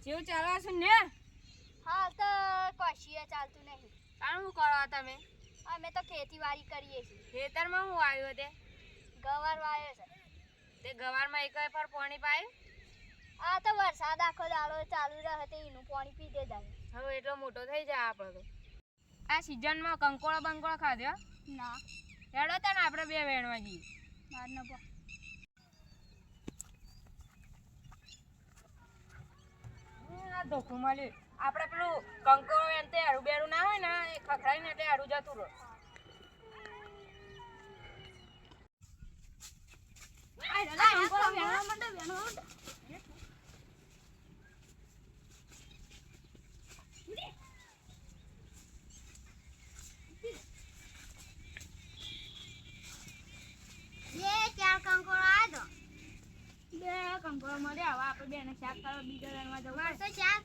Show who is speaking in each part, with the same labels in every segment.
Speaker 1: કેવું ચાલે છે ને?
Speaker 2: હા તો કશીએ ચાલતું નહીં.
Speaker 1: શું કરો તમે?
Speaker 2: અમે તો ખેતીવાડી કરીએ છીએ.
Speaker 1: ખેતરમાં શું આવ્યો તે?
Speaker 2: ગવાર વાયો છે.
Speaker 1: તે ગવારમાં એક પર પાણી પાયું?
Speaker 2: આ તો વરસાદ આખો દાડો ચાલુ રહે તે એનું પાણી પી દે જાય.
Speaker 1: હવે એટલો મોટો થઈ જાય આપણે તો. આ સિઝનમાં કંકોળો બંકોળો ખાધ્યો?
Speaker 2: ના.
Speaker 1: હેડો તને આપણે બે વેણવા જઈએ.
Speaker 2: માર ન પા.
Speaker 1: આ ધોખું મળ્યું. આપણે પેલું કંકોળો વેણ તે હારું બેરું ના હોય ને એ ખખડાઈને એટલે હારું જતું રહે.
Speaker 2: કંકોળો વેણવા માંડો વેણવા માંડો.
Speaker 1: કંકોળો મળ્યા હવે આપણે બેને શાક કરવા બીજા વેણવા જવું
Speaker 2: તો શાક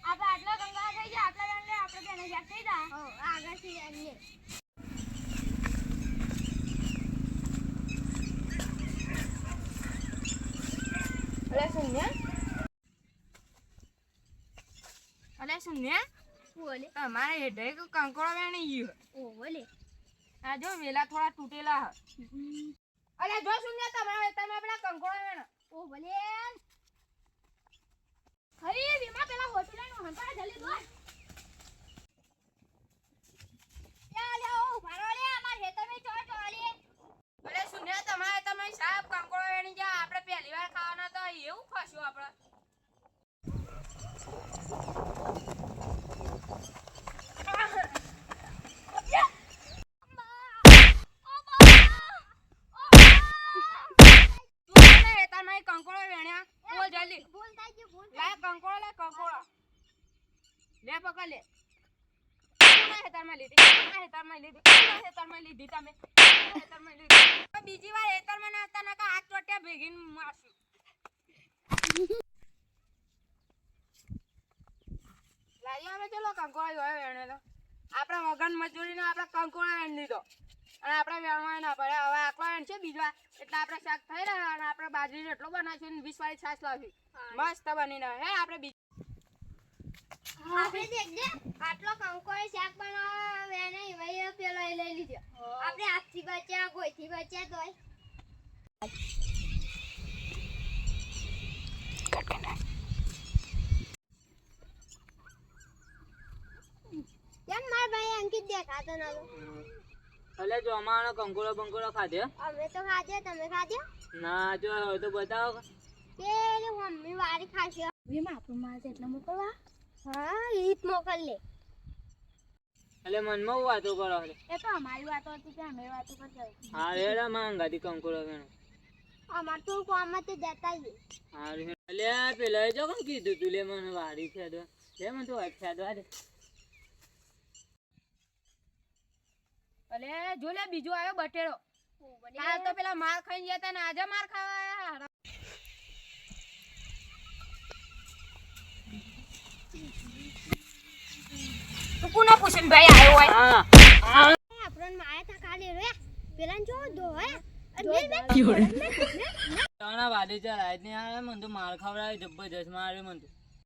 Speaker 1: આપણે આટલા કંકોળા થઈ જાય આટલા વેણ લે આપણે બેને શાક થઈ જાય.
Speaker 2: આગળથી લે.
Speaker 1: અલે સુન્યા
Speaker 2: બોલે.
Speaker 1: તમારે હેઠે કંકોળો વેણી ગયો.
Speaker 2: ઓ બોલે.
Speaker 1: આ જો વેલા થોડા તૂટેલા હ. અલે જો સુન્યા તમે પેલા કંકોળો વેણ.
Speaker 2: ઓ બોલે. હઈ વીમા પેલા હોટલેનો હંતા જલ્દી દોડ. યા લે ઓ ભારોલે અમાર હેતમે ચોળે.
Speaker 1: અલે સુન્યા તમે સાહેબ કંકોળો વેણી જા આપણે પહેલી વાર ખાવાના તો એવું ખાશું આપણે. કંકોળો વેણ્યા બોલ જલ્દી.
Speaker 2: ભૂલ થઈ ગઈ ભૂલ.
Speaker 1: લે કંકોળો લે કંકોળો લે પકડ લે. હેતરમાં લીધી તમે. બીજી વાર હેતરમાં નાખતા નકા હાથ ચોટ્યા ભેગીને મારશું. લાજી અમે ચલો કંકોળો જોયો વેણેલો. આપણે વગન મજૂરીને આપણે કંકોળો વેણ લીધો અને આપણે વેણવા ના પડે. હવે આકલો વેણ છે બીજવા એટલે આપણે શાક થઈ રહ્યા અને આપણે બાજરીનો એટલો બનાવીશું ને 20 વાળી છાશ લાવશું. મસ્ત બનીને હે આપણે
Speaker 2: આપણે દેખ દે આટલો કંકોળો શાક બનાવવા વેને વઈ પેલો લઈ લીધો. આપણે હાથથી બચ્યા ગોઈથી બચ્યા તોય કેમ માર ભાઈ અંકિત દેખાતો નતો?
Speaker 1: અલે જો અમારો કંકોળો બંકોળો ખાધ્યો?
Speaker 2: અમે તો ખાધ્યો. તમે ખાધ્યો?
Speaker 1: ના જો હવે તો બતાવો.
Speaker 2: પેલી મમ્મી વારી ખાશે. વીમા આપણું માલ એટલા મોકલવા. હા ઈત મોકલ લે.
Speaker 1: એટલે મનમાં વાતો કરો.
Speaker 2: એ તો અમારી વાતો હતી કે અમે વાતો કરતા.
Speaker 1: હા રેડા માંગાતી કંકોળો વેણો.
Speaker 2: અમાર તો કોમમાં જતા જ.
Speaker 1: હા લે પેલા જો કોણ કીધું તું લે મને વારી ખેદવા. લે મને તો ખેદવા દે. અલે જો લે બીજો આવ્યો બટેડો. કાલ તો પેલા માર ખાઈને ગયા તા ને આજે માર ખાવા આયા. તું કોના પૂછીને ભાઈ આવ્યો હોય? હા
Speaker 2: આપણને માયા તા કાલે રે પેલા જો દો હે
Speaker 1: તાણા વાડી ચાલ આજ ને આ મને તો માર ખવડાવે જબરજસ્ત મારે મને તો.